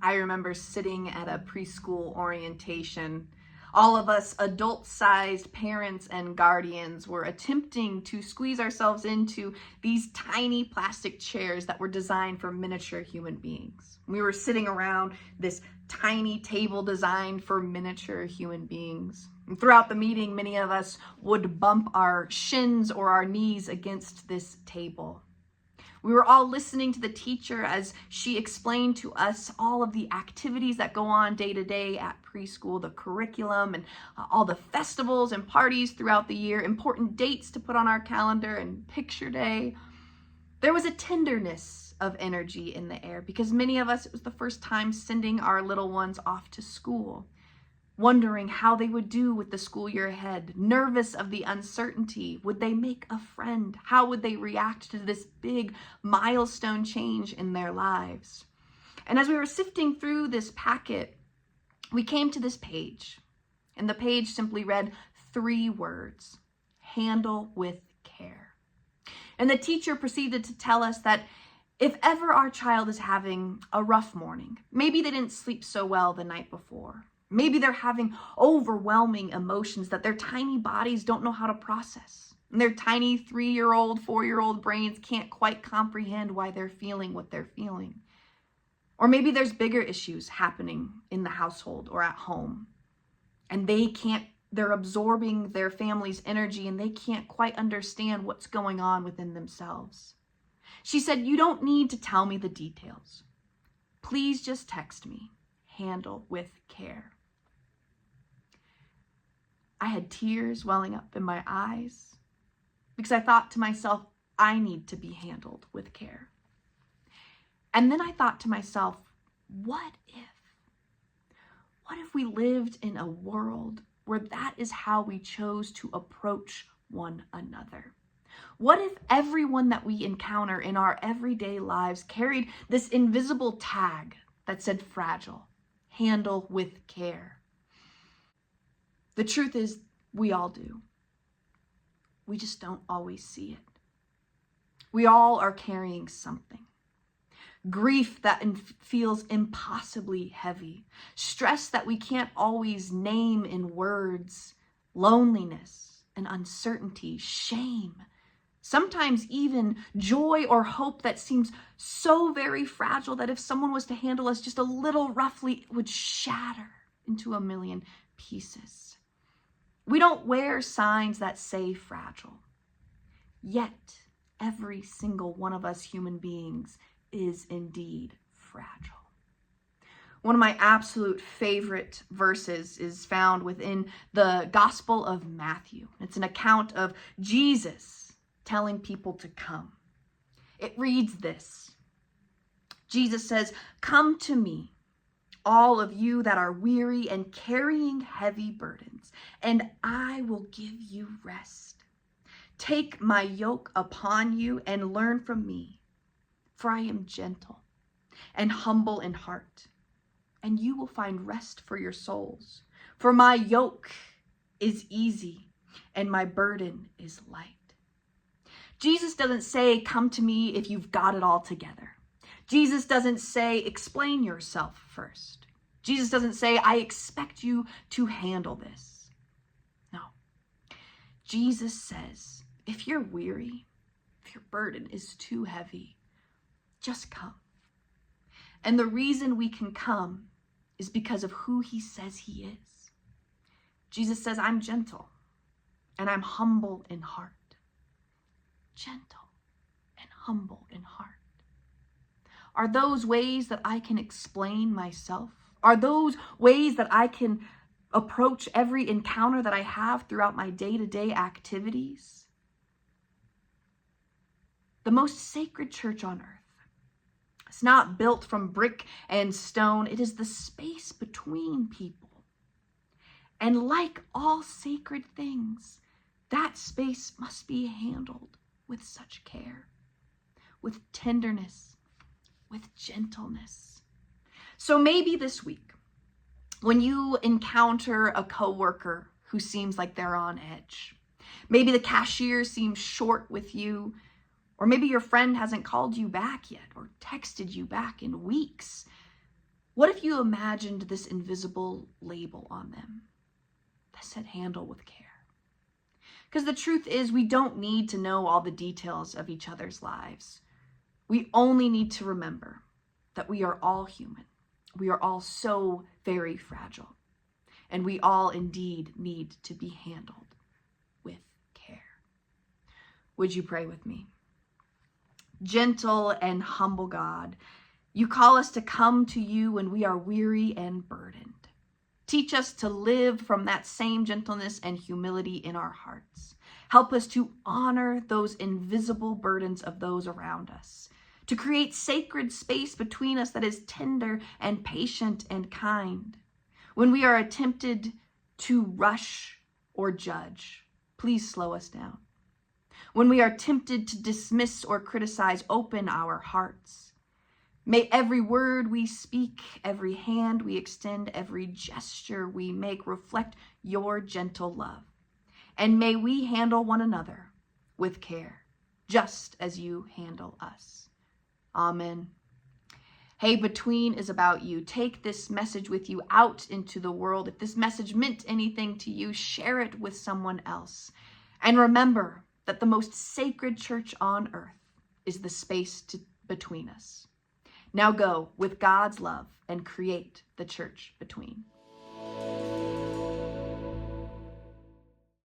I remember sitting at a preschool orientation. All of us adult-sized parents and guardians were attempting to squeeze ourselves into these tiny plastic chairs that were designed for miniature human beings. We were sitting around this tiny table designed for miniature human beings. And throughout the meeting, many of us would bump our shins or our knees against this table. We were all listening to the teacher as she explained to us all of the activities that go on day to day at preschool, the curriculum and all the festivals and parties throughout the year, important dates to put on our calendar and picture day. There was a tenderness of energy in the air because many of us, it was the first time sending our little ones off to school, wondering how they would do with the school year ahead, nervous of the uncertainty. Would they make a friend? How would they react to this big milestone change in their lives? And as we were sifting through this packet, we came to this page, and the page simply read 3 words: handle with care. And the teacher proceeded to tell us that if ever our child is having a rough morning, maybe they didn't sleep so well the night before, maybe they're having overwhelming emotions that their tiny bodies don't know how to process. And their tiny 3-year-old, 4-year-old brains can't quite comprehend why they're feeling what they're feeling. Or maybe there's bigger issues happening in the household or at home. And they're absorbing their family's energy and they can't quite understand what's going on within themselves. She said, "You don't need to tell me the details. Please just text me. Handle with care." I had tears welling up in my eyes because I thought to myself, I need to be handled with care. And then I thought to myself, what if we lived in a world where that is how we chose to approach one another? What if everyone that we encounter in our everyday lives carried this invisible tag that said fragile, handle with care? The truth is, we all do. We just don't always see it. We all are carrying something. Grief that feels impossibly heavy. Stress that we can't always name in words. Loneliness and uncertainty. Shame. Sometimes even joy or hope that seems so very fragile that if someone was to handle us just a little roughly, it would shatter into a million pieces. We don't wear signs that say fragile. Yet, every single one of us human beings is indeed fragile. One of my absolute favorite verses is found within the Gospel of Matthew. It's an account of Jesus telling people to come. It reads this. Jesus says, "Come to me, all of you that are weary and carrying heavy burdens, and I will give you rest. Take my yoke upon you and learn from me, for I am gentle and humble in heart, and you will find rest for your souls. For my yoke is easy and my burden is light." Jesus doesn't say, "Come to me if you've got it all together." Jesus doesn't say, "Explain yourself first." Jesus doesn't say, "I expect you to handle this." No. Jesus says, if you're weary, if your burden is too heavy, just come. And the reason we can come is because of who he says he is. Jesus says, "I'm gentle and I'm humble in heart." Gentle and humble in heart. Are those ways that I can explain myself? Are those ways that I can approach every encounter that I have throughout my day-to-day activities? The most sacred church on earth. It's not built from brick and stone. It is the space between people. And like all sacred things, that space must be handled with such care, with tenderness, with gentleness. So maybe this week, when you encounter a coworker who seems like they're on edge, maybe the cashier seems short with you, or maybe your friend hasn't called you back yet or texted you back in weeks, What if you imagined this invisible label on them that said handle with care? Because the truth is, we don't need to know all the details of each other's lives. We only need to remember that we are all human. We are all so very fragile. And we all indeed need to be handled with care. Would you pray with me? Gentle and humble God, you call us to come to you when we are weary and burdened. Teach us to live from that same gentleness and humility in our hearts. Help us to honor those invisible burdens of those around us, to create sacred space between us that is tender and patient and kind. When we are tempted to rush or judge, please slow us down. When we are tempted to dismiss or criticize, open our hearts. May every word we speak, every hand we extend, every gesture we make reflect your gentle love. And may we handle one another with care, just as you handle us. Amen. Hey, Between is about you. Take this message with you out into the world. If this message meant anything to you, share it with someone else. And remember that the most sacred church on earth is the space between us. Now go with God's love and create the church between.